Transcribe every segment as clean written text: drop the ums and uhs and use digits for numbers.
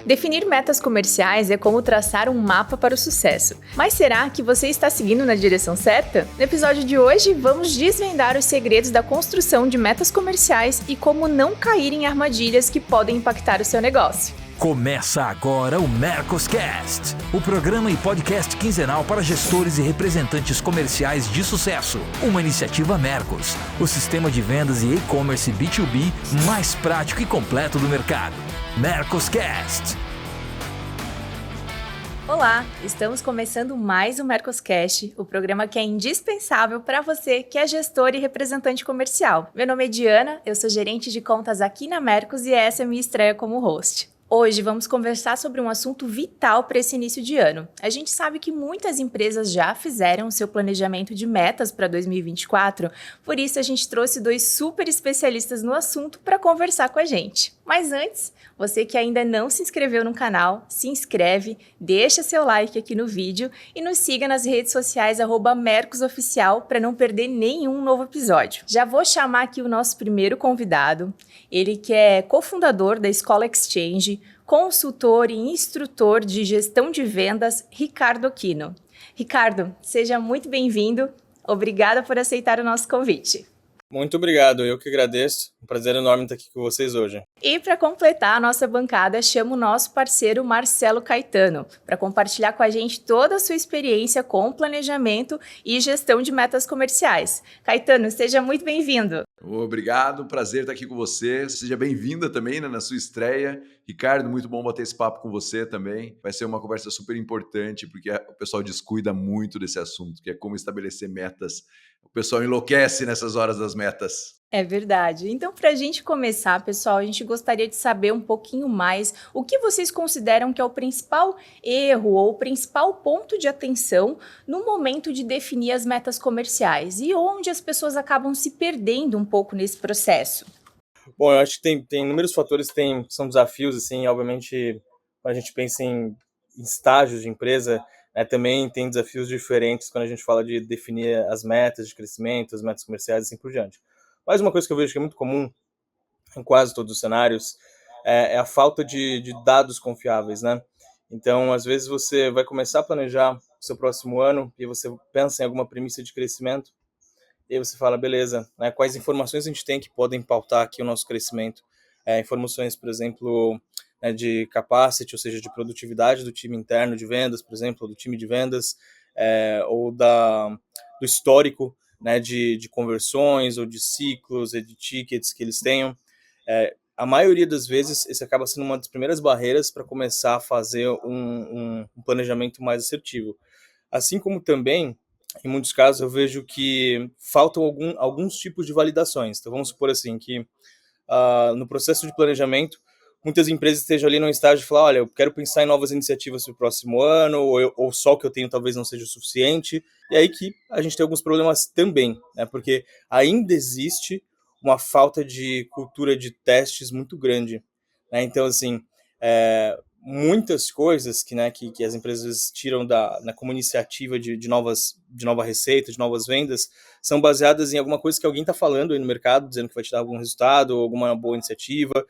Definir metas comerciais é como traçar um mapa para o sucesso. Mas será que você está seguindo na direção certa? No episódio de hoje, vamos desvendar os segredos da construção de metas comerciais e como não cair em armadilhas que podem impactar o seu negócio. Começa agora o Mercoscast, o programa e podcast quinzenal para gestores e representantes comerciais de sucesso. Uma iniciativa Mercos, o sistema de vendas e e-commerce B2B mais prático e completo do mercado. Mercoscast. Olá, estamos começando mais um Mercoscast, o programa que é indispensável para você que é gestor e representante comercial. Meu nome é Diana, eu sou gerente de contas aqui na Mercos e essa é a minha estreia como host. Hoje vamos conversar sobre um assunto vital para esse início de ano. A gente sabe que muitas empresas já fizeram seu planejamento de metas para 2024, por isso a gente trouxe dois super especialistas no assunto para conversar com a gente. Mas antes, você que ainda não se inscreveu no canal, se inscreve, deixa seu like aqui no vídeo e nos siga nas redes sociais @mercosoficial para não perder nenhum novo episódio. Já vou chamar aqui o nosso primeiro convidado, ele que é cofundador da Escola Exchange, consultor e instrutor de gestão de vendas, Ricardo Aquino. Ricardo, seja muito bem-vindo. Obrigada por aceitar o nosso convite. Muito obrigado, eu que agradeço. Um prazer enorme estar aqui com vocês hoje. E para completar a nossa bancada, chamo o nosso parceiro Marcelo Caetano para compartilhar com a gente toda a sua experiência com planejamento e gestão de metas comerciais. Caetano, seja muito bem-vindo. Obrigado, prazer estar aqui com você. Seja bem-vinda também, na sua estreia. Ricardo, muito bom bater esse papo com você também. Vai ser uma conversa super importante, porque o pessoal descuida muito desse assunto, que é como estabelecer metas. O pessoal enlouquece nessas horas das metas. É verdade. Então, para a gente começar, pessoal, a gente gostaria de saber um pouquinho mais o que vocês consideram que é o principal erro ou o principal ponto de atenção no momento de definir as metas comerciais e onde as pessoas acabam se perdendo um pouco nesse processo. Bom, eu acho que tem inúmeros fatores, são desafios, assim, obviamente, quando a gente pensa em estágios de empresa, também tem desafios diferentes quando a gente fala de definir as metas de crescimento, as metas comerciais e assim por diante. Mas uma coisa que eu vejo que é muito comum em quase todos os cenários é a falta de dados confiáveis, né? Então, às vezes você vai começar a planejar o seu próximo ano e você pensa em alguma premissa de crescimento e aí você fala, beleza, né, quais informações a gente tem que podem pautar aqui o nosso crescimento? Informações, por exemplo, de capacity, ou seja, de produtividade do time interno de vendas, por exemplo, ou do time de vendas, ou do histórico, né, de conversões, ou de ciclos, e de tickets que eles tenham. A maioria das vezes, esse acaba sendo uma das primeiras barreiras para começar a fazer um planejamento mais assertivo. Assim como também, em muitos casos, eu vejo que faltam alguns tipos de validações. Então, vamos supor assim, que no processo de planejamento, muitas empresas estejam ali no estágio de falar, olha, eu quero pensar em novas iniciativas para o próximo ano, ou só o que eu tenho talvez não seja o suficiente. E aí que a gente tem alguns problemas também, né? Porque ainda existe uma falta de cultura de testes muito grande, né? Então, assim, muitas coisas que as empresas tiram como iniciativa de nova receita, de novas vendas, são baseadas em alguma coisa que alguém está falando aí no mercado, dizendo que vai te dar algum resultado, ou alguma boa iniciativa,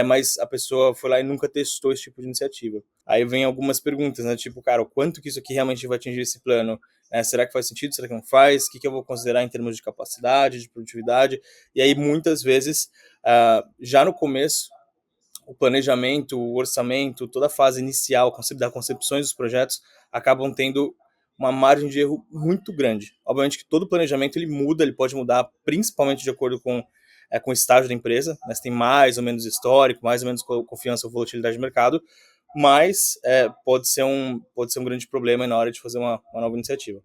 mas a pessoa foi lá e nunca testou esse tipo de iniciativa. Aí vem algumas perguntas, né? Tipo, cara, o quanto que isso aqui realmente vai atingir esse plano? Será que faz sentido? Será que não faz? O que eu vou considerar em termos de capacidade, de produtividade? E aí, muitas vezes, já no começo, o planejamento, o orçamento, toda a fase inicial da concepções dos projetos acabam tendo uma margem de erro muito grande. Obviamente que todo planejamento ele muda, ele pode mudar principalmente de acordo com o estágio da empresa, né? Se tem mais ou menos histórico, mais ou menos confiança ou volatilidade de mercado, mas pode ser um grande problema na hora de fazer uma nova iniciativa.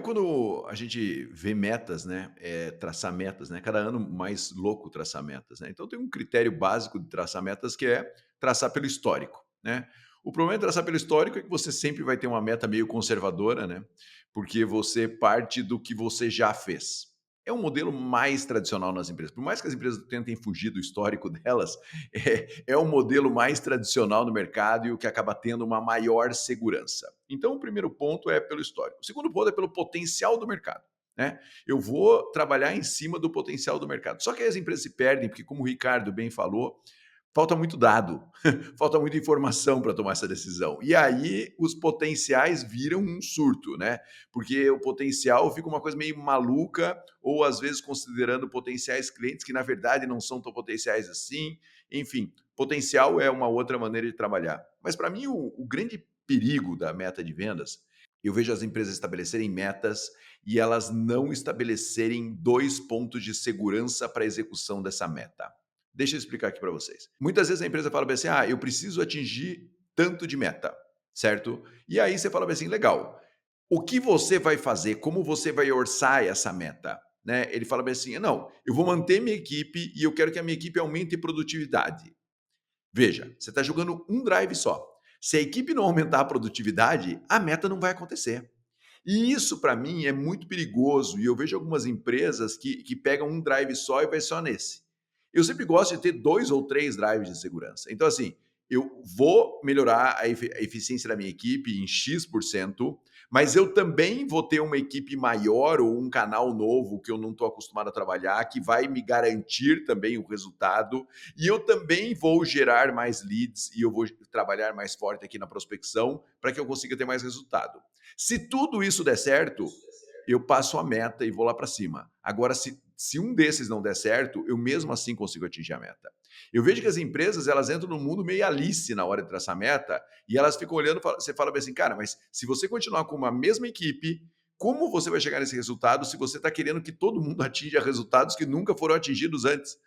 Quando a gente vê metas, né, traçar metas, né, cada ano mais louco traçar metas, né? Então tem um critério básico de traçar metas que é traçar pelo histórico, né? O problema de traçar pelo histórico é que você sempre vai ter uma meta meio conservadora, né? Porque você parte do que você já fez. É um modelo mais tradicional nas empresas. Por mais que as empresas tentem fugir do histórico delas, é um modelo mais tradicional no mercado e o que acaba tendo uma maior segurança. Então, o primeiro ponto é pelo histórico. O segundo ponto é pelo potencial do mercado, né? Eu vou trabalhar em cima do potencial do mercado. Só que aí as empresas se perdem, porque como o Ricardo bem falou, falta muito dado, falta muita informação para tomar essa decisão. E aí os potenciais viram um surto, né? Porque o potencial fica uma coisa meio maluca, ou às vezes considerando potenciais clientes que na verdade não são tão potenciais assim. Enfim, potencial é uma outra maneira de trabalhar. Mas para mim o grande perigo da meta de vendas, eu vejo as empresas estabelecerem metas e elas não estabelecerem 2 pontos de segurança para a execução dessa meta. Deixa eu explicar aqui para vocês. Muitas vezes a empresa fala bem assim: eu preciso atingir tanto de meta, certo? E aí você fala bem assim: legal, o que você vai fazer? Como você vai orçar essa meta? Né? Ele fala bem assim: não, eu vou manter minha equipe e eu quero que a minha equipe aumente produtividade. Veja, você está jogando um drive só. Se a equipe não aumentar a produtividade, a meta não vai acontecer. E isso, para mim, é muito perigoso. E eu vejo algumas empresas que pegam um drive só e vai só nesse. Eu sempre gosto de ter 2 ou 3 drives de segurança. Então, assim, eu vou melhorar a eficiência da minha equipe em X%, mas eu também vou ter uma equipe maior ou um canal novo que eu não estou acostumado a trabalhar, que vai me garantir também o resultado. E eu também vou gerar mais leads e eu vou trabalhar mais forte aqui na prospecção para que eu consiga ter mais resultado. Se tudo isso der certo, eu passo a meta e vou lá para cima. Agora, se um desses não der certo, eu mesmo assim consigo atingir a meta. Eu vejo que as empresas, elas entram no mundo meio Alice na hora de traçar meta e elas ficam olhando, você fala bem assim, cara, mas se você continuar com uma mesma equipe, como você vai chegar nesse resultado se você está querendo que todo mundo atinja resultados que nunca foram atingidos antes?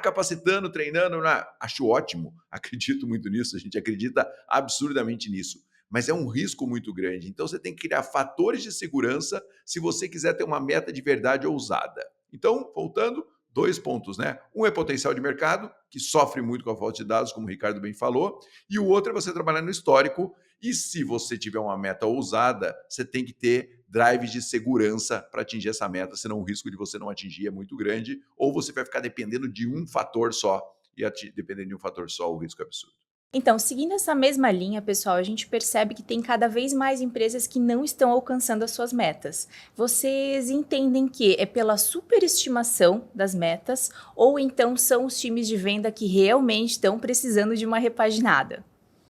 Capacitando, treinando, acho ótimo, acredito muito nisso, a gente acredita absurdamente nisso. Mas é um risco muito grande. Então, você tem que criar fatores de segurança se você quiser ter uma meta de verdade ousada. Então, voltando, 2 pontos, né? Um é potencial de mercado, que sofre muito com a falta de dados, como o Ricardo bem falou, e o outro é você trabalhar no histórico. E se você tiver uma meta ousada, você tem que ter drives de segurança para atingir essa meta, senão o risco de você não atingir é muito grande, ou você vai ficar dependendo de um fator só, e dependendo de um fator só, o risco é absurdo. Então, seguindo essa mesma linha, pessoal, a gente percebe que tem cada vez mais empresas que não estão alcançando as suas metas. Vocês entendem que é pela superestimação das metas ou então são os times de venda que realmente estão precisando de uma repaginada?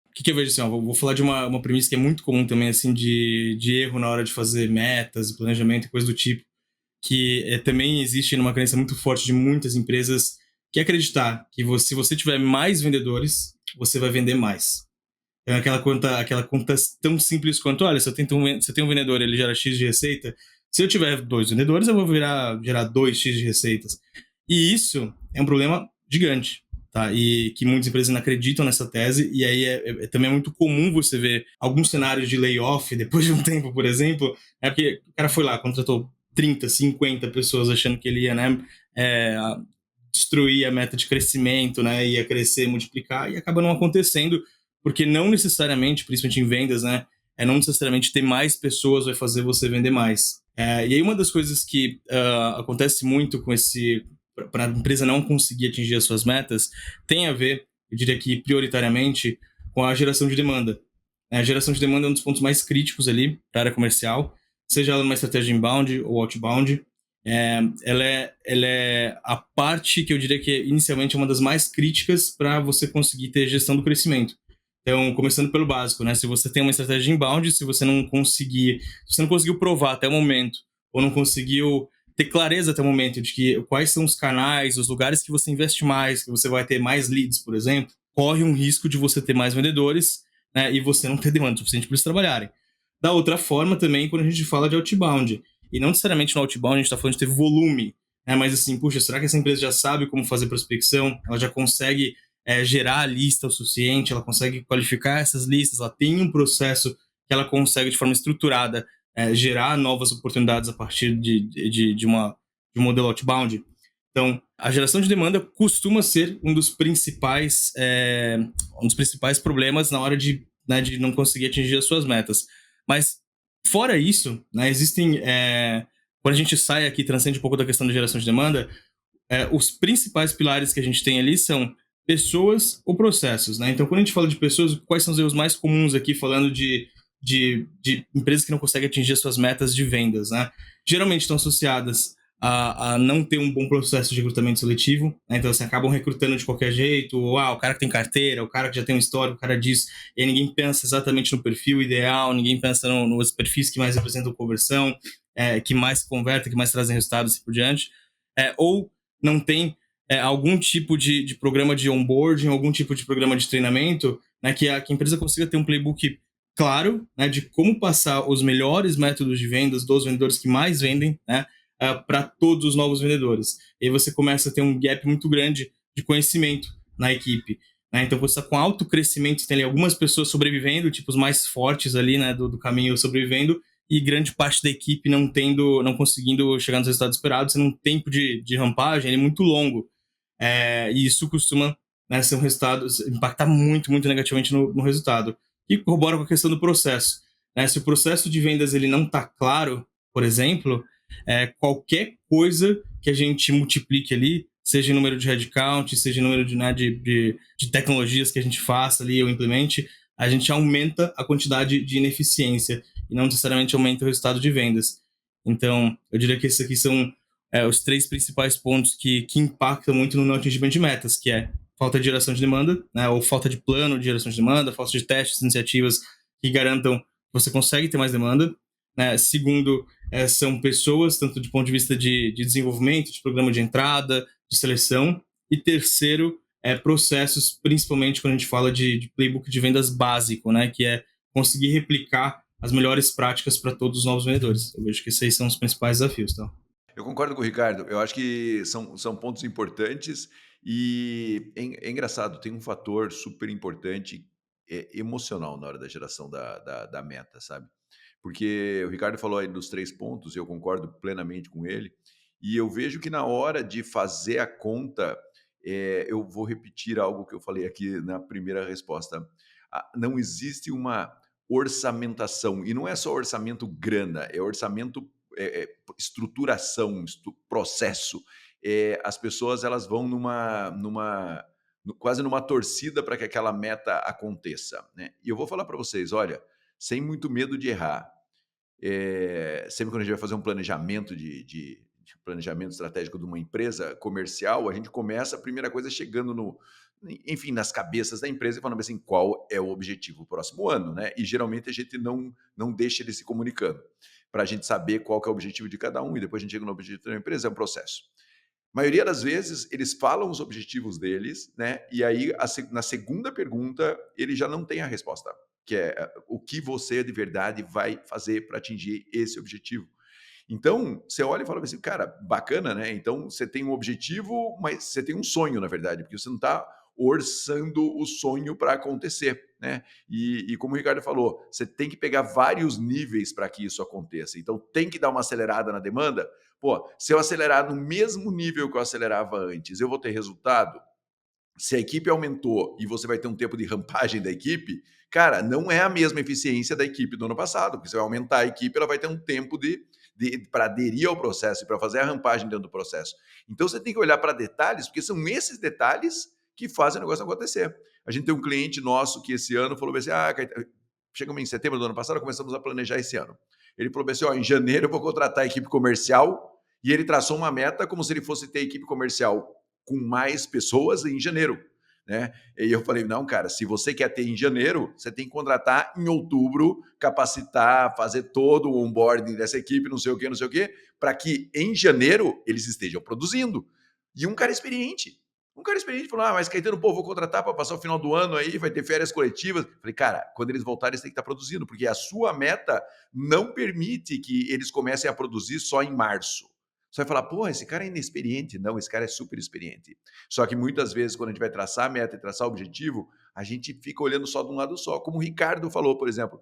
O que eu vejo assim, vou falar de uma premissa que é muito comum também, assim, de erro na hora de fazer metas, planejamento e coisa do tipo, que também existe numa crença muito forte de muitas empresas, que é acreditar que se você tiver mais vendedores, você vai vender mais. É aquela conta tão simples quanto, olha, se eu tenho um vendedor, ele gera X de receita, se eu tiver 2 vendedores, eu vou gerar 2x de receitas. E isso é um problema gigante, tá? E que muitas empresas não acreditam nessa tese, e aí também é muito comum você ver alguns cenários de layoff depois de um tempo, por exemplo, porque o cara foi lá, contratou 30, 50 pessoas achando que ele ia, né, destruir a meta de crescimento, né, ia crescer, multiplicar, e acaba não acontecendo, porque não necessariamente, principalmente em vendas, né, não necessariamente ter mais pessoas vai fazer você vender mais. E aí uma das coisas que acontece muito com para a empresa não conseguir atingir as suas metas, tem a ver, eu diria que prioritariamente, com a geração de demanda. A geração de demanda é um dos pontos mais críticos ali para a área comercial, seja ela uma estratégia inbound ou outbound. Ela é a parte que eu diria que inicialmente é uma das mais críticas para você conseguir ter gestão do crescimento. Então, começando pelo básico, né? Se você tem uma estratégia inbound, se você não conseguiu provar até o momento, ou não conseguiu ter clareza até o momento de que quais são os canais, os lugares que você investe mais, que você vai ter mais leads, por exemplo, corre um risco de você ter mais vendedores, né, e você não ter demanda suficiente para eles trabalharem. Da outra forma também, quando a gente fala de outbound, e não necessariamente no outbound a gente está falando de ter volume, né, mas assim, puxa, será que essa empresa já sabe como fazer prospecção? Ela já consegue gerar a lista o suficiente? Ela consegue qualificar essas listas? Ela tem um processo que ela consegue, de forma estruturada, gerar novas oportunidades a partir de um modelo outbound? Então, a geração de demanda costuma ser um dos principais problemas na hora de não conseguir atingir as suas metas. Mas, fora isso, né, existem... quando a gente sai aqui, transcende um pouco da questão da geração de demanda, os principais pilares que a gente tem ali são pessoas ou processos, né? Então, quando a gente fala de pessoas, quais são os erros mais comuns aqui, falando de empresas que não conseguem atingir as suas metas de vendas, né? Geralmente estão associadas a não ter um bom processo de recrutamento seletivo, né? Então, assim, acabam recrutando de qualquer jeito, ou, o cara que tem carteira, o cara que já tem um histórico, o cara disso, e aí ninguém pensa exatamente no perfil ideal, ninguém pensa nos perfis que mais representam conversão, que mais convertem, que mais trazem resultados e assim por diante, ou não tem algum tipo de programa de onboarding, algum tipo de programa de treinamento, né, que a empresa consiga ter um playbook claro, né, de como passar os melhores métodos de vendas dos vendedores que mais vendem, né, para todos os novos vendedores. E aí você começa a ter um gap muito grande de conhecimento na equipe, né? Então você está com alto crescimento, tem ali algumas pessoas sobrevivendo, tipo os mais fortes ali, né, do caminho sobrevivendo, e grande parte da equipe não conseguindo chegar nos resultados esperados, sendo um tempo de rampagem ele muito longo. E isso costuma, né, ser um resultado, impactar muito, muito negativamente no resultado. E corrobora com a questão do processo, né? Se o processo de vendas ele não está claro, por exemplo, qualquer coisa que a gente multiplique ali, seja em número de headcount, seja em número de tecnologias que a gente faça ali ou implemente, a gente aumenta a quantidade de ineficiência e não necessariamente aumenta o resultado de vendas. Então, eu diria que esses aqui são os 3 principais pontos que impactam muito no não atingimento de metas, que é falta de geração de demanda, né, ou falta de plano de geração de demanda, falta de testes, iniciativas que garantam que você consegue ter mais demanda. Né? Segundo, são pessoas, tanto do ponto de vista de desenvolvimento, de programa de entrada, de seleção. E terceiro, processos, principalmente quando a gente fala de playbook de vendas básico, né, que é conseguir replicar as melhores práticas para todos os novos vendedores. Eu vejo que esses são os principais desafios. Tá? Eu concordo com o Ricardo. Eu acho que são pontos importantes e é engraçado, tem um fator super importante emocional na hora da geração da meta, sabe? Porque o Ricardo falou aí dos 3 pontos, e eu concordo plenamente com ele. E eu vejo que na hora de fazer a conta, eu vou repetir algo que eu falei aqui na primeira resposta. Não existe uma orçamentação, e não é só orçamento grana, é orçamento estruturação, processo. As pessoas elas vão quase numa torcida para que aquela meta aconteça, né? E eu vou falar para vocês, olha, sem muito medo de errar, sempre quando a gente vai fazer um planejamento de planejamento estratégico de uma empresa comercial, a gente começa, a primeira coisa, chegando enfim, nas cabeças da empresa e falando assim, qual é o objetivo do próximo ano, né? E geralmente a gente não deixa eles se comunicando para a gente saber qual que é o objetivo de cada um e depois a gente chega no objetivo da empresa, é um processo. A maioria das vezes, eles falam os objetivos deles, né? E aí, na segunda pergunta, ele já não tem a resposta, que é o que você de verdade vai fazer para atingir esse objetivo. Então, você olha e fala assim, cara, bacana, né? Então, você tem um objetivo, mas você tem um sonho, na verdade, porque você não está orçando o sonho para acontecer, né? E como o Ricardo falou, você tem que pegar vários níveis para que isso aconteça. Então, tem que dar uma acelerada na demanda. Pô, se eu acelerar no mesmo nível que eu acelerava antes, eu vou ter resultado? Se a equipe aumentou e você vai ter um tempo de rampagem da equipe, cara, não é a mesma eficiência da equipe do ano passado, porque você vai aumentar a equipe, ela vai ter um tempo para aderir ao processo e para fazer a rampagem dentro do processo. Então você tem que olhar para detalhes, porque são esses detalhes que fazem o negócio acontecer. A gente tem um cliente nosso que esse ano falou assim, chegamos em setembro do ano passado, começamos a planejar esse ano. Ele falou assim, em janeiro eu vou contratar a equipe comercial, e ele traçou uma meta como se ele fosse ter equipe comercial com mais pessoas em janeiro, né? E eu falei, não, cara, se você quer ter em janeiro, você tem que contratar em outubro, capacitar, fazer todo o onboarding dessa equipe, não sei o quê, para que em janeiro eles estejam produzindo. E um cara experiente falou, mas Caetano, vou contratar para passar o final do ano aí, vai ter férias coletivas. Falei, cara, quando eles voltarem, eles têm que estar produzindo, porque a sua meta não permite que eles comecem a produzir só em março. Você vai falar, esse cara é inexperiente. Não, esse cara é super experiente. Só que muitas vezes, quando a gente vai traçar a meta e traçar o objetivo, a gente fica olhando só de um lado só. Como o Ricardo falou, por exemplo,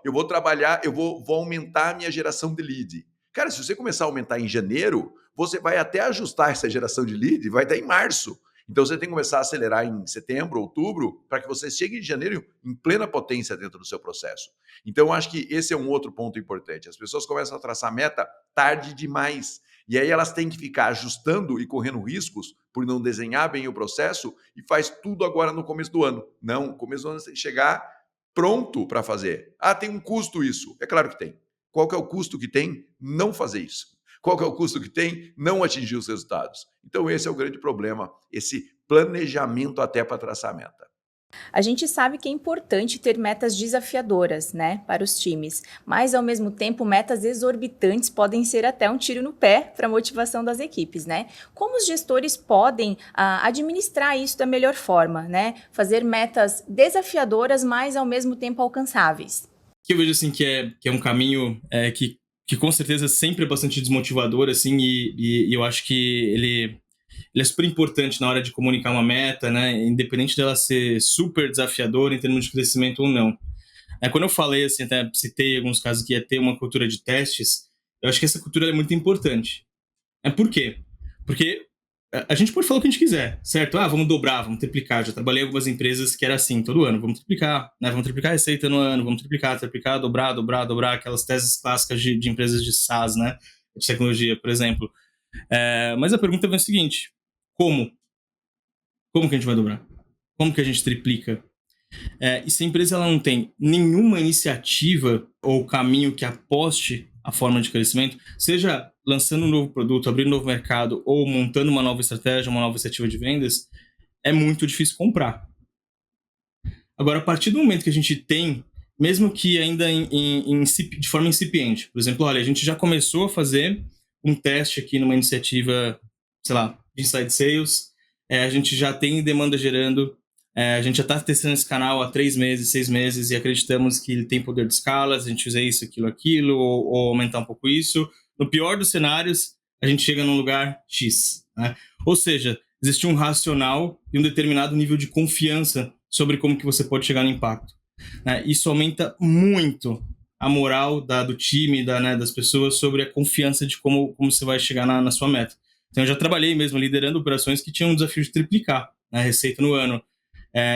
eu vou trabalhar, eu vou aumentar a minha geração de lead. Cara, se você começar a aumentar em janeiro, você vai até ajustar essa geração de lead, vai até em março. Então você tem que começar a acelerar em setembro, outubro, para que você chegue em janeiro em plena potência dentro do seu processo. Então eu acho que esse é um outro ponto importante. As pessoas começam a traçar meta tarde demais. E aí elas têm que ficar ajustando e correndo riscos por não desenhar bem o processo e faz tudo agora no começo do ano. Não, no começo do ano você tem que chegar pronto para fazer. Tem um custo isso. É claro que tem. Qual que é o custo que tem não fazer isso? Qual que é o custo que tem? Não atingir os resultados. Então esse é o grande problema, esse planejamento até para traçar a meta. A gente sabe que é importante ter metas desafiadoras, né, para os times, mas ao mesmo tempo metas exorbitantes podem ser até um tiro no pé para a motivação das equipes, né? Como os gestores podem administrar isso da melhor forma, né? Fazer metas desafiadoras, mas ao mesmo tempo alcançáveis. Que eu vejo assim que é um caminho que com certeza sempre é bastante desmotivador, assim, e eu acho que ele é super importante na hora de comunicar uma meta, né? Independente dela ser super desafiadora em termos de crescimento ou não. Quando eu falei, assim, até citei alguns casos que ia ter uma cultura de testes, eu acho que essa cultura é muito importante. Por quê? Porque a gente pode falar o que a gente quiser, certo? Vamos dobrar, vamos triplicar. Já trabalhei em algumas empresas que era assim, todo ano, vamos triplicar, né? Vamos triplicar a receita no ano, vamos triplicar, dobrar, aquelas teses clássicas de empresas de SaaS, né? De tecnologia, por exemplo. Mas a pergunta vem o seguinte: como? Como que a gente vai dobrar? Como que a gente triplica? E se a empresa ela não tem nenhuma iniciativa ou caminho que aposte a forma de crescimento, seja lançando um novo produto, abrindo um novo mercado ou montando uma nova estratégia, uma nova iniciativa de vendas, é muito difícil comprar. Agora, a partir do momento que a gente tem, mesmo que ainda de forma incipiente, por exemplo, olha, a gente já começou a fazer um teste aqui numa iniciativa, sei lá, de inside sales, a gente já tem demanda gerando, a gente já está testando esse canal há 3 meses, 6 meses e acreditamos que ele tem poder de escala, a gente usa isso, aquilo, ou aumentar um pouco isso. No pior dos cenários, a gente chega num lugar X, né? Ou seja, existe um racional e um determinado nível de confiança sobre como que você pode chegar no impacto. Isso aumenta muito a moral do time, das pessoas sobre a confiança de como você vai chegar na sua meta. Então, eu já trabalhei mesmo liderando operações que tinham um desafio de triplicar a receita no ano.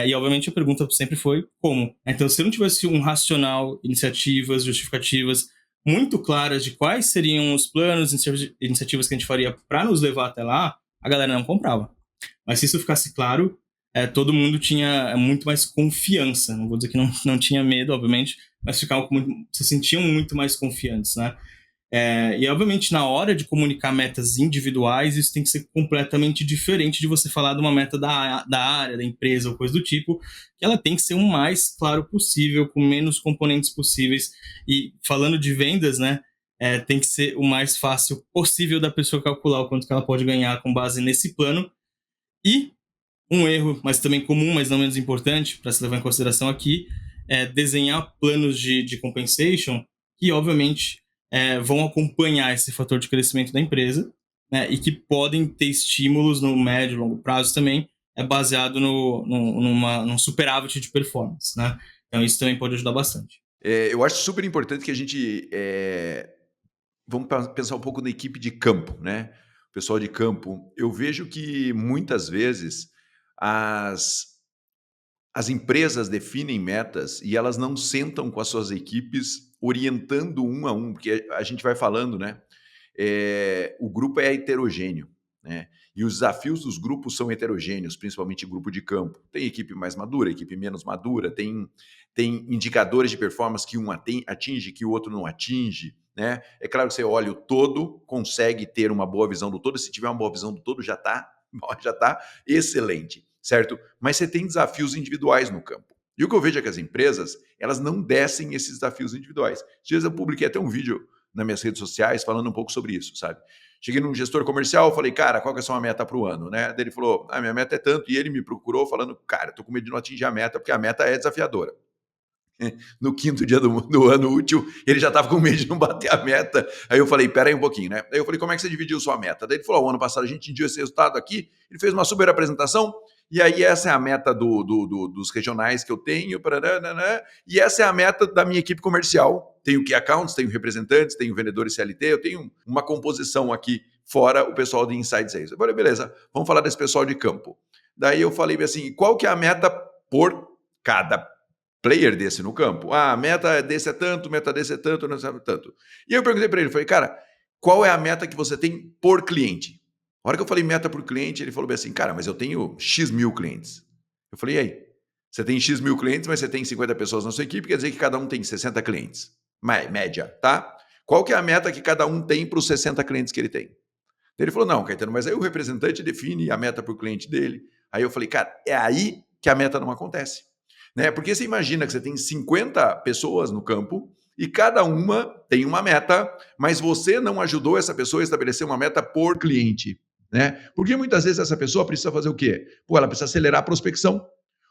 E, obviamente, a pergunta sempre foi como. Então, se não tivesse um racional, iniciativas, justificativas muito claras de quais seriam os planos, iniciativas que a gente faria para nos levar até lá, a galera não comprava. Mas se isso ficasse claro, todo mundo tinha muito mais confiança. Não vou dizer que não tinha medo, obviamente, mas se sentiam muito mais confiantes, né? E, obviamente, na hora de comunicar metas individuais, isso tem que ser completamente diferente de você falar de uma meta da área, da empresa ou coisa do tipo, que ela tem que ser o mais claro possível, com menos componentes possíveis. E falando de vendas, né, tem que ser o mais fácil possível da pessoa calcular o quanto que ela pode ganhar com base nesse plano. E um erro, mas também comum, mas não menos importante, para se levar em consideração aqui, é desenhar planos de compensation que, obviamente, vão acompanhar esse fator de crescimento da empresa, né, e que podem ter estímulos no médio e longo prazo também, baseado num superávit de performance, né? Então isso também pode ajudar bastante. Eu acho super importante que a gente vamos pensar um pouco na equipe de campo, né? O pessoal de campo. Eu vejo que muitas vezes as empresas definem metas e elas não sentam com as suas equipes orientando um a um, porque a gente vai falando, né? O grupo é heterogêneo, né? E os desafios dos grupos são heterogêneos, principalmente grupo de campo. Tem equipe mais madura, equipe menos madura, tem indicadores de performance que um atinge, que o outro não atinge, né? É claro que você olha o todo, consegue ter uma boa visão do todo, se tiver uma boa visão do todo já está excelente, certo? Mas você tem desafios individuais no campo. E o que eu vejo é que as empresas, elas não descem esses desafios individuais. Às vezes eu publiquei até um vídeo nas minhas redes sociais falando um pouco sobre isso, sabe? Cheguei num gestor comercial, falei, cara, qual que é a sua meta para o ano, né? Daí ele falou, minha meta é tanto, e ele me procurou falando, cara, tô com medo de não atingir a meta, porque a meta é desafiadora. No 5º dia do ano útil, ele já estava com medo de não bater a meta. Aí eu falei, pera aí um pouquinho, né? Aí eu falei, como é que você dividiu sua meta? Daí ele falou, o ano passado a gente atingiu esse resultado aqui, ele fez uma super apresentação, e aí essa é a meta dos regionais que eu tenho, e essa é a meta da minha equipe comercial. Tenho key accounts, tenho representantes, tenho vendedores CLT, eu tenho uma composição aqui, fora o pessoal de Inside Sales. Eu falei, beleza, vamos falar desse pessoal de campo. Daí eu falei assim, qual que é a meta por cada player desse no campo? A meta desse é tanto, meta desse é tanto, não sabe tanto. E aí eu perguntei para ele, falei, cara, qual é a meta que você tem por cliente? A hora que eu falei meta por cliente, ele falou bem assim, cara, mas eu tenho X mil clientes. Eu falei, e aí? Você tem X mil clientes, mas você tem 50 pessoas na sua equipe, quer dizer que cada um tem 60 clientes. Média, tá? qual que é a meta que cada um tem para os 60 clientes que ele tem? Ele falou, não, Caetano, mas aí o representante define a meta para o cliente dele. Aí eu falei, cara, é aí que a meta não acontece. Né? Porque você imagina que você tem 50 pessoas no campo e cada uma tem uma meta, mas você não ajudou essa pessoa a estabelecer uma meta por cliente. Né? Porque muitas vezes essa pessoa precisa fazer o quê? Pô, ela precisa acelerar a prospecção.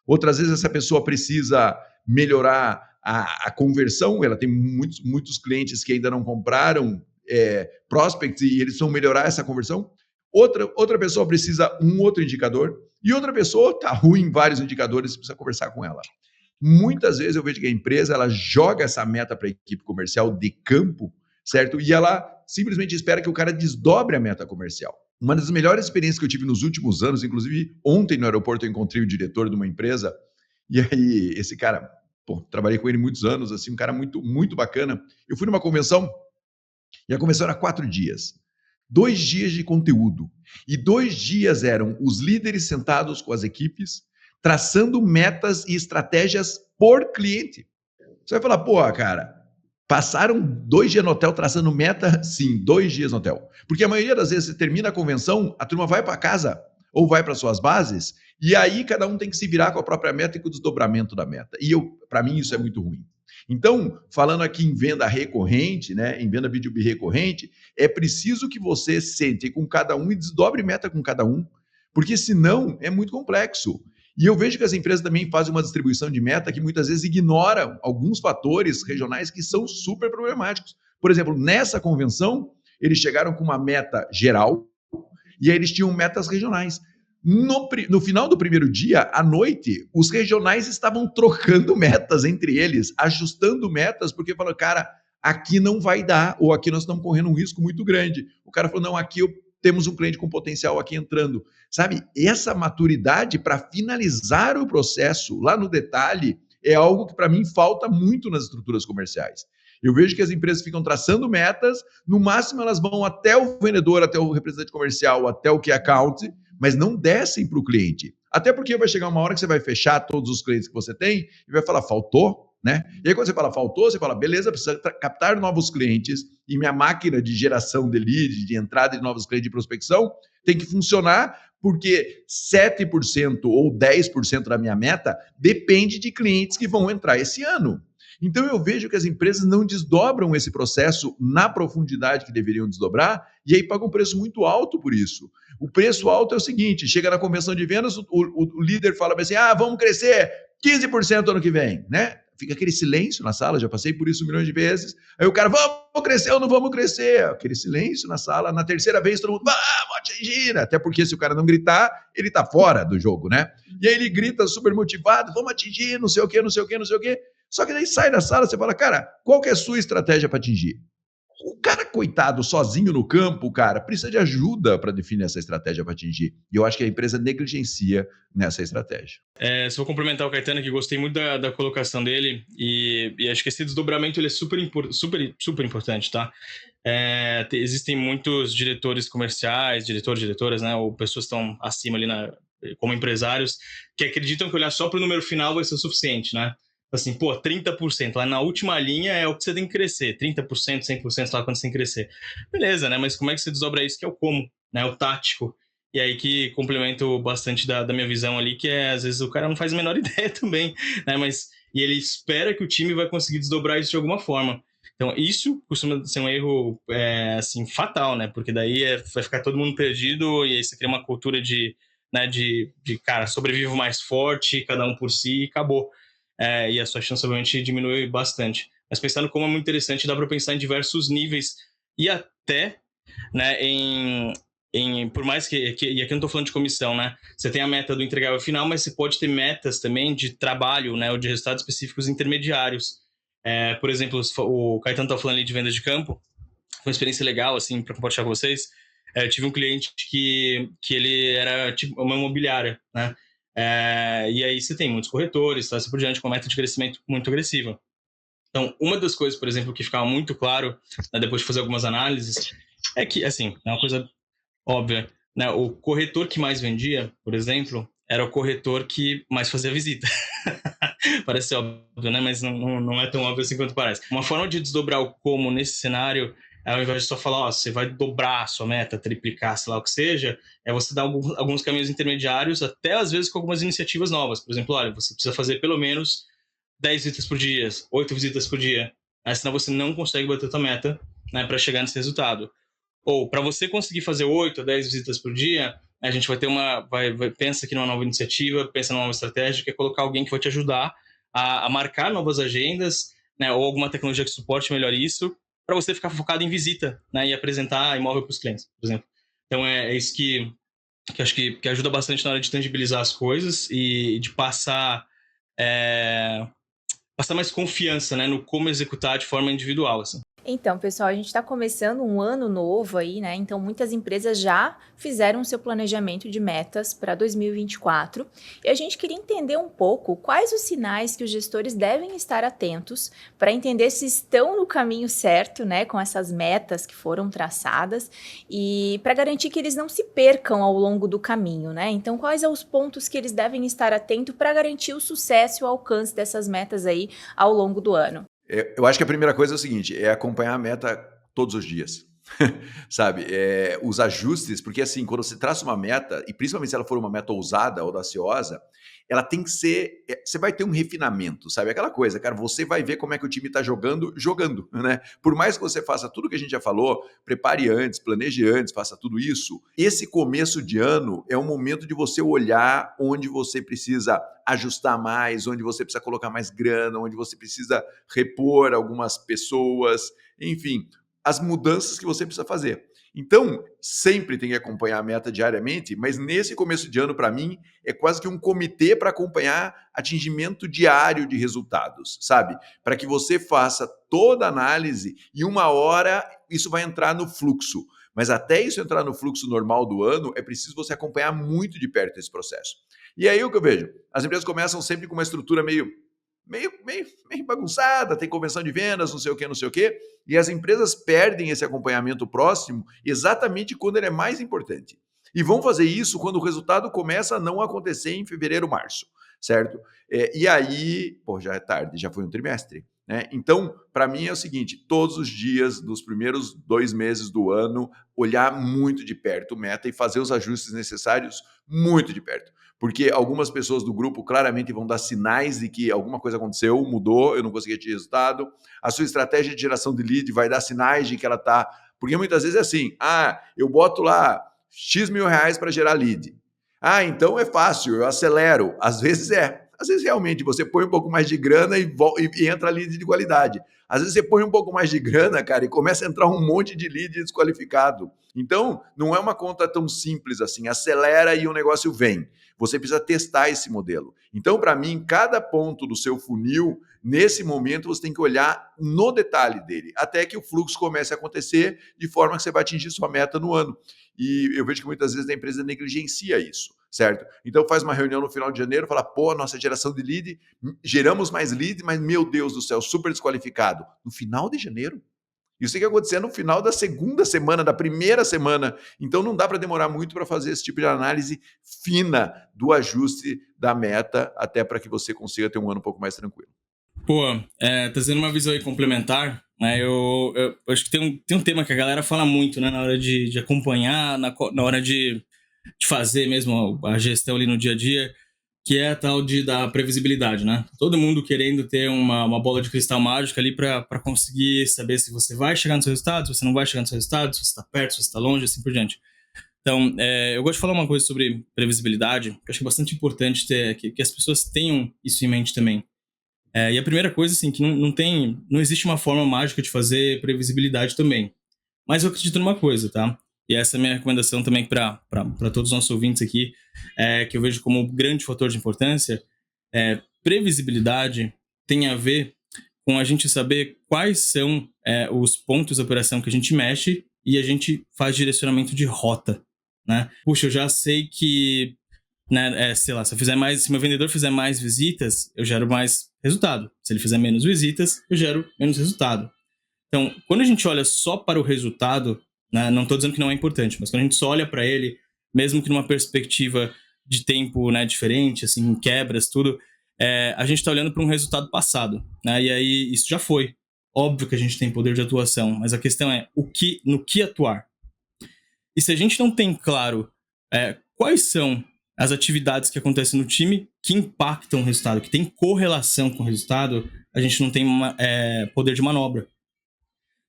Outras vezes essa pessoa precisa melhorar a conversão. Ela tem muitos clientes que ainda não compraram prospects e eles vão melhorar essa conversão. Outra pessoa precisa um outro indicador e outra pessoa está ruim em vários indicadores e precisa conversar com ela. Muitas vezes eu vejo que a empresa ela joga essa meta para a equipe comercial de campo, certo? E ela simplesmente espera que o cara desdobre a meta comercial. Uma das melhores experiências que eu tive nos últimos anos, inclusive ontem no aeroporto eu encontrei o diretor de uma empresa e aí esse cara, trabalhei com ele muitos anos, assim, um cara muito, muito bacana. Eu fui numa convenção e a convenção era 4 dias. 2 dias de conteúdo. E 2 dias eram os líderes sentados com as equipes, traçando metas e estratégias por cliente. Você vai falar, cara, passaram 2 dias no hotel traçando meta? Sim, 2 dias no hotel. Porque a maioria das vezes você termina a convenção, a turma vai para casa ou vai para suas bases, e aí cada um tem que se virar com a própria meta e com o desdobramento da meta. E para mim isso é muito ruim. Então, falando aqui em venda recorrente, né, em venda B2B recorrente, é preciso que você sente com cada um e desdobre meta com cada um, porque senão é muito complexo. E eu vejo que as empresas também fazem uma distribuição de meta que muitas vezes ignora alguns fatores regionais que são super problemáticos. Por exemplo, nessa convenção, eles chegaram com uma meta geral e aí eles tinham metas regionais. No final do primeiro dia, à noite, os regionais estavam trocando metas entre eles, ajustando metas, porque falaram, cara, aqui não vai dar, ou aqui nós estamos correndo um risco muito grande. O cara falou, não, aqui temos um cliente com potencial aqui entrando. Sabe, essa maturidade para finalizar o processo lá no detalhe é algo que para mim falta muito nas estruturas comerciais. Eu vejo que as empresas ficam traçando metas, no máximo elas vão até o vendedor, até o representante comercial, até o key account, mas não descem para o cliente. Até porque vai chegar uma hora que você vai fechar todos os clientes que você tem e vai falar, faltou, né? E aí quando você fala, faltou, você fala, beleza, precisa captar novos clientes e minha máquina de geração de leads, de entrada de novos clientes de prospecção, tem que funcionar porque 7% ou 10% da minha meta depende de clientes que vão entrar esse ano. Então eu vejo que as empresas não desdobram esse processo na profundidade que deveriam desdobrar e aí pagam um preço muito alto por isso. O preço alto é o seguinte, chega na convenção de vendas, o líder fala assim, vamos crescer 15% ano que vem, né? Fica aquele silêncio na sala, já passei por isso milhões de vezes. Aí o cara, vamos crescer ou não vamos crescer? Aquele silêncio na sala, na terceira vez todo mundo, vamos atingir! Até porque se o cara não gritar, ele tá fora do jogo, né? E aí ele grita super motivado, vamos atingir, não sei o quê, não sei o quê, não sei o quê. Só que daí sai da sala, você fala, cara, qual que é a sua estratégia para atingir? O cara, coitado, sozinho no campo, cara, precisa de ajuda para definir essa estratégia para atingir. E eu acho que a empresa negligencia nessa estratégia. Se eu complementar o Caetano, que gostei muito da colocação dele, e acho que esse desdobramento ele é super importante, tá? Existem muitos diretores comerciais, diretoras, né, ou pessoas que estão acima ali como empresários, que acreditam que olhar só para o número final vai ser o suficiente, né? Assim, 30%, lá na última linha é o que você tem que crescer, 30%, 100% lá quando você tem que crescer. Beleza, né? Mas como é que você desdobra isso? Que é o como, né? O tático. E aí que complemento bastante da minha visão ali, que às vezes o cara não faz a menor ideia também, né? E ele espera que o time vai conseguir desdobrar isso de alguma forma. Então, isso costuma ser um erro, assim, fatal, né? Porque daí vai ficar todo mundo perdido e aí você cria uma cultura de cara, sobrevive mais forte, cada um por si e acabou. E a sua chance, obviamente, diminui bastante. Mas pensando como é muito interessante, dá para pensar em diversos níveis e até, né, por mais que... E aqui eu não estou falando de comissão, né? Você tem a meta do entregável final, mas você pode ter metas também de trabalho, né, ou de resultados específicos intermediários. Por exemplo, o Caetano está falando ali de vendas de campo. Foi uma experiência legal, assim, para compartilhar com vocês. Eu tive um cliente que ele era tipo uma imobiliária, né? E aí você tem muitos corretores, tá, assim por diante, com uma meta de crescimento muito agressiva. Então, uma das coisas, por exemplo, que ficava muito claro, né, depois de fazer algumas análises, é que, assim, é uma coisa óbvia, né, o corretor que mais vendia, por exemplo, era o corretor que mais fazia visita. Parece óbvio, né? Mas não é tão óbvio assim quanto parece. Uma forma de desdobrar o como nesse cenário, ao invés de só falar, ó, você vai dobrar a sua meta, triplicar, sei lá o que seja, é você dar alguns caminhos intermediários, até às vezes com algumas iniciativas novas. Por exemplo, olha, você precisa fazer pelo menos 10 visitas por dia, 8 visitas por dia. Senão você não consegue bater a tua meta, né, para chegar nesse resultado. Ou, para você conseguir fazer 8 a 10 visitas por dia, a gente vai ter pensa aqui numa nova iniciativa, pensa numa nova estratégia, que é colocar alguém que vai te ajudar a marcar novas agendas, né, ou alguma tecnologia que suporte melhor isso, para você ficar focado em visita, né, e apresentar imóvel para os clientes, por exemplo. Então, é isso que acho que ajuda bastante na hora de tangibilizar as coisas e de passar mais confiança, né, no como executar de forma individual, assim. Então, pessoal, a gente está começando um ano novo aí, né? Então, muitas empresas já fizeram o seu planejamento de metas para 2024 e a gente queria entender um pouco quais os sinais que os gestores devem estar atentos para entender se estão no caminho certo, né? Com essas metas que foram traçadas e para garantir que eles não se percam ao longo do caminho, né? Então, quais são os pontos que eles devem estar atentos para garantir o sucesso e o alcance dessas metas aí ao longo do ano? Eu acho que a primeira coisa é o seguinte, é acompanhar a meta todos os dias, sabe? Os ajustes, porque assim, quando você traça uma meta, e principalmente se ela for uma meta ousada, audaciosa, ela tem que ser, você vai ter um refinamento, sabe? Aquela coisa, cara, você vai ver como é que o time está jogando, né? Por mais que você faça tudo que a gente já falou, prepare antes, planeje antes, faça tudo isso, esse começo de ano é um momento de você olhar onde você precisa ajustar mais, onde você precisa colocar mais grana, onde você precisa repor algumas pessoas, enfim, as mudanças que você precisa fazer. Então, sempre tem que acompanhar a meta diariamente, mas nesse começo de ano, para mim, é quase que um comitê para acompanhar atingimento diário de resultados, sabe? Para que você faça toda a análise e uma hora isso vai entrar no fluxo. Mas até isso entrar no fluxo normal do ano, é preciso você acompanhar muito de perto esse processo. E aí o que eu vejo? As empresas começam sempre com uma estrutura meio bagunçada, tem convenção de vendas, não sei o quê, e as empresas perdem esse acompanhamento próximo exatamente quando ele é mais importante. E vão fazer isso quando o resultado começa a não acontecer em fevereiro, março, certo? E aí, já é tarde, já foi um trimestre. Né? Então, para mim é o seguinte, todos os dias dos primeiros 2 meses do ano, olhar muito de perto meta e fazer os ajustes necessários muito de perto. Porque algumas pessoas do grupo claramente vão dar sinais de que alguma coisa aconteceu, mudou, eu não consegui ter resultado. A sua estratégia de geração de lead vai dar sinais de que ela está... Porque muitas vezes é assim, eu boto lá X mil reais para gerar lead. Então é fácil, eu acelero. Às vezes realmente você põe um pouco mais de grana e entra lead de qualidade. Às vezes você põe um pouco mais de grana, cara, e começa a entrar um monte de lead desqualificado. Então, não é uma conta tão simples assim, acelera e o negócio vem. Você precisa testar esse modelo. Então, para mim, cada ponto do seu funil, nesse momento, você tem que olhar no detalhe dele, até que o fluxo comece a acontecer de forma que você vai atingir sua meta no ano. E eu vejo que muitas vezes a empresa negligencia isso, certo? Então faz uma reunião no final de janeiro, fala, nossa geração de lead, geramos mais lead, mas meu Deus do céu, super desqualificado. No final de janeiro? Isso tem que acontecer no final da segunda semana, da primeira semana. Então não dá para demorar muito para fazer esse tipo de análise fina do ajuste da meta, até para que você consiga ter um ano um pouco mais tranquilo. Trazendo uma visão aí complementar, né, eu acho que tem um tema que a galera fala muito, né, na hora de acompanhar, na hora de fazer mesmo a gestão ali no dia a dia, que é a tal da previsibilidade, né? Todo mundo querendo ter uma bola de cristal mágica ali para conseguir saber se você vai chegar no seu resultado, se você não vai chegar no seu resultado, se você está perto, se você está longe, assim por diante. Então, eu gosto de falar uma coisa sobre previsibilidade, que eu acho que é bastante importante que as pessoas tenham isso em mente também. E a primeira coisa, assim, que não existe uma forma mágica de fazer previsibilidade também. Mas eu acredito numa coisa, tá? E essa é a minha recomendação também para todos os nossos ouvintes aqui, que eu vejo como um grande fator de importância. Previsibilidade tem a ver com a gente saber quais são os pontos de operação que a gente mexe e a gente faz direcionamento de rota, né? Puxa, eu já sei que, né, sei lá, se meu vendedor fizer mais visitas, eu gero mais resultado. Se ele fizer menos visitas, eu gero menos resultado. Então, quando a gente olha só para o resultado, né, não estou dizendo que não é importante, mas quando a gente só olha para ele, mesmo que numa perspectiva de tempo, né, diferente, assim, quebras, tudo, a gente está olhando para um resultado passado, né? E aí isso já foi. Óbvio que a gente tem poder de atuação, mas a questão é no que atuar. E se a gente não tem claro quais são as atividades que acontecem no time que impactam o resultado, que tem correlação com o resultado, a gente não tem poder de manobra.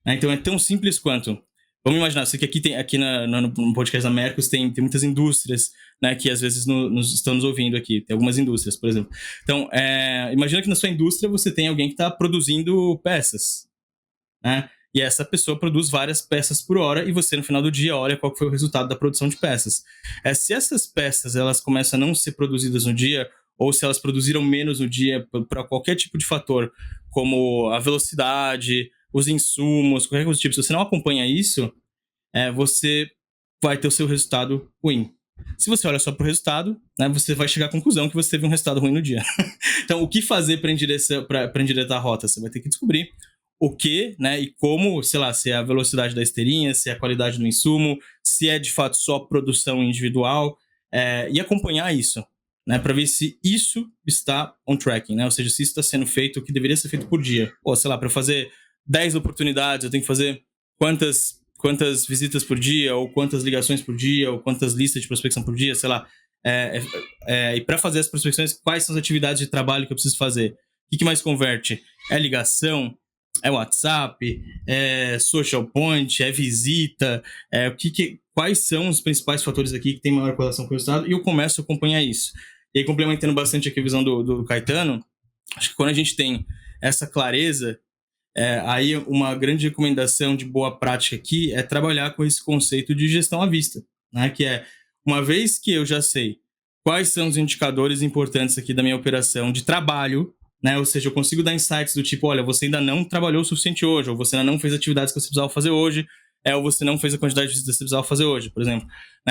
Então é tão simples quanto... Vamos imaginar, isso aqui no podcast da Mercos tem muitas indústrias, né, que às vezes estão nos ouvindo aqui. Tem algumas indústrias, por exemplo. Então, imagina que na sua indústria você tem alguém que está produzindo peças, né? E essa pessoa produz várias peças por hora e você, no final do dia, olha qual foi o resultado da produção de peças. Se essas peças elas começam a não ser produzidas no dia, ou se elas produziram menos no dia para qualquer tipo de fator, como a velocidade, os insumos, qualquer coisa do tipo, se você não acompanha isso, você vai ter o seu resultado ruim. Se você olha só para o resultado, né, você vai chegar à conclusão que você teve um resultado ruim no dia. Então, o que fazer para endireitar a rota? Você vai ter que descobrir o que, né, e como, sei lá, se é a velocidade da esteirinha, se é a qualidade do insumo, se é de fato só produção individual, e acompanhar isso, né, para ver se isso está on tracking, né, ou seja, se isso está sendo feito o que deveria ser feito por dia. Ou, sei lá, para eu fazer 10 oportunidades, eu tenho que fazer quantas visitas por dia, ou quantas ligações por dia, ou quantas listas de prospecção por dia, sei lá. E para fazer as prospecções, quais são as atividades de trabalho que eu preciso fazer? O que mais converte? É ligação? É WhatsApp? É social point? É visita? Quais são os principais fatores aqui que tem maior correlação com o resultado? E eu começo a acompanhar isso. E aí, complementando bastante aqui a visão do Caetano, acho que quando a gente tem essa clareza, aí uma grande recomendação de boa prática aqui é trabalhar com esse conceito de gestão à vista, né? Que uma vez que eu já sei quais são os indicadores importantes aqui da minha operação de trabalho, né? Ou seja, eu consigo dar insights do tipo, olha, você ainda não trabalhou o suficiente hoje, ou você ainda não fez atividades que você precisava fazer hoje, ou você não fez a quantidade de visitas que você precisava fazer hoje, por exemplo.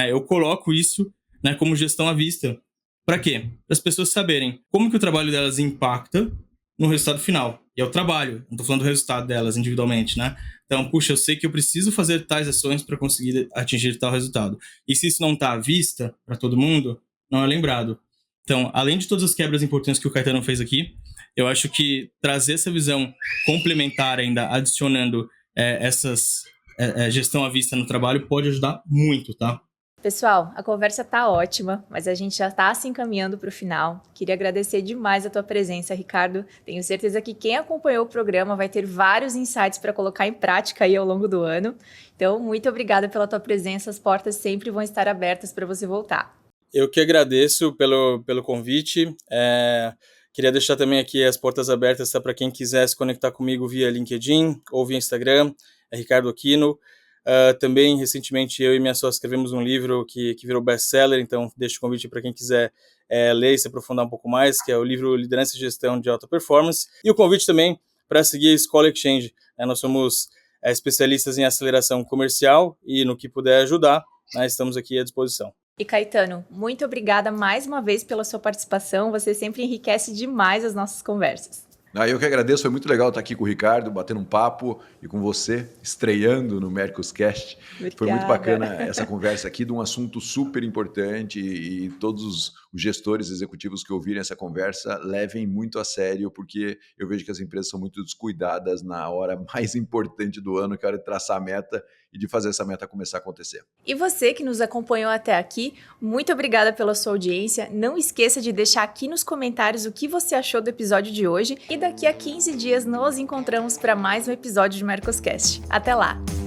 Eu coloco isso, né, como gestão à vista. Para quê? Para as pessoas saberem como que o trabalho delas impacta no resultado final. E é o trabalho, não estou falando do resultado delas individualmente, né? Então, puxa, eu sei que eu preciso fazer tais ações para conseguir atingir tal resultado. E se isso não está à vista para todo mundo, não é lembrado. Então, além de todas as quebras importantes que o Caetano fez aqui, eu acho que trazer essa visão complementar ainda, adicionando gestão à vista no trabalho, pode ajudar muito, tá? Pessoal, a conversa tá ótima, mas a gente já tá se encaminhando para o final. Queria agradecer demais a tua presença, Ricardo. Tenho certeza que quem acompanhou o programa vai ter vários insights para colocar em prática aí ao longo do ano. Então, muito obrigada pela tua presença. As portas sempre vão estar abertas para você voltar. Eu que agradeço pelo convite. Queria deixar também aqui as portas abertas para quem quiser se conectar comigo via LinkedIn ou via Instagram. É Ricardo Aquino. Também, recentemente, eu e minha sócia escrevemos um livro que virou best-seller, então deixo o convite para quem quiser ler e se aprofundar um pouco mais, que é o livro Liderança e Gestão de Alta Performance, e o convite também para seguir a Escola Exchange. Nós somos especialistas em aceleração comercial e no que puder ajudar, estamos aqui à disposição. E Caetano, muito obrigada mais uma vez pela sua participação, você sempre enriquece demais as nossas conversas. Eu que agradeço, foi muito legal estar aqui com o Ricardo, batendo um papo e com você, estreando no Mercoscast. Obrigada. Foi muito bacana essa conversa aqui de um assunto super importante e todos os gestores executivos que ouvirem essa conversa levem muito a sério, porque eu vejo que as empresas são muito descuidadas na hora mais importante do ano, que é a hora de traçar a meta e de fazer essa meta começar a acontecer. E você que nos acompanhou até aqui, muito obrigada pela sua audiência. Não esqueça de deixar aqui nos comentários o que você achou do episódio de hoje e daqui a 15 dias nos encontramos para mais um episódio de Mercoscast. Até lá!